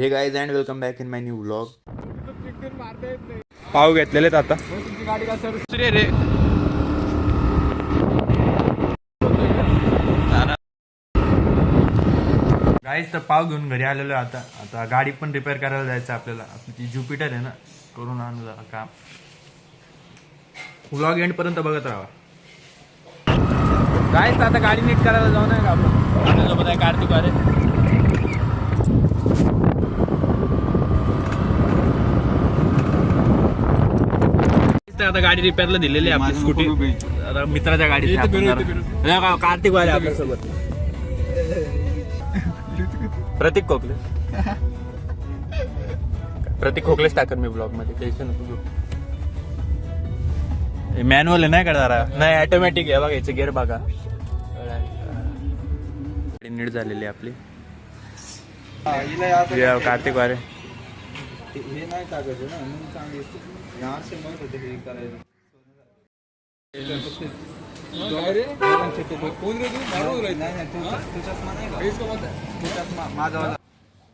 हे guys and welcome back in my new vlog. पाव घेतलेले आता. तुमची गाडी का सर रे गाईज तर पाव घेऊन घरी आलेलो आहे. आता गाडी पण रिपेअर करायला जायचं आपल्याला. आपली ती ज्युपिटर आहे ना, करून आणू जरा काम. व्लॉग एंड पर्यंत बघत राहा. गाईज आता गाडी नीट करायला जाऊ नये का आपण. आपल्यासोबत आहे कार्तिक वारे. आता गाडी रिपेअरला दिलेली आहे आपली स्कूटी. आता मित्राच्या गाडीत कार्तिक वाले आपल्यासोबत. प्रतीक खोकलेच टाकन मी ब्लॉग मध्ये. टेन्शन नको. मॅन्युअल आहे नाही का जरा. नाही ऑटोमॅटिक आहे बघा. याचं गिअर बघा. नीट झालेली आपली. कार्तिक वारे हे नाही टाकायचं ना, म्हणून चांगली यारसे मग होते हे करायचं.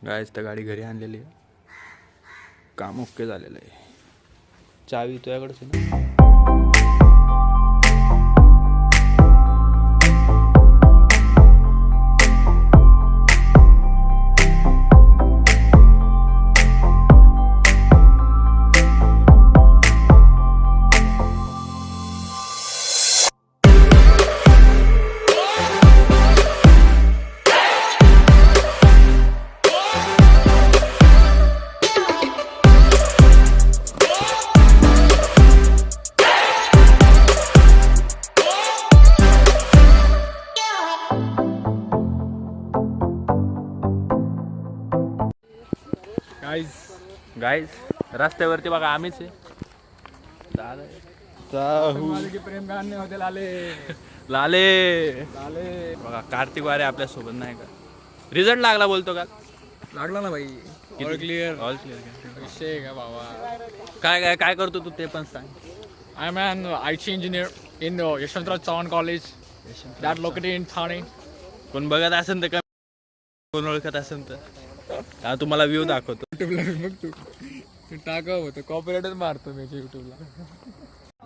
गायच तर गाडी घरी आणलेली आहे. काम ओके झालेलं आहे. चावी तुझ्याकडेच आहे ना. गाईज रस्त्यावरती बघा आम्हीच आहे. प्रेम गाणे होते लाले लाले बघा. कार्तिक वारे आपल्या सोबत नाही का. रिझल्ट लागला बोलतो का. लागला ना भाई. ऑल क्लिअर विषय का बाबा. काय काय करतो तू ते पण सांग. I am an IT engineer in Yashwantrao Chavan college that located in Thane. कोण बघत असेल तर कोण ओळखत असेल तर तुम्हाला व्ह्यू दाखवतो. बघ तू टाकावं होतं. कॉपरेटच मारतो मी युट्यूबला.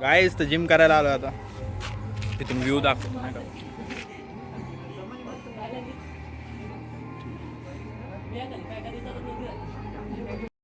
गाईज तर जिम करायला आलो आता. तिथून व्ह्यू दाखवतो नाही का.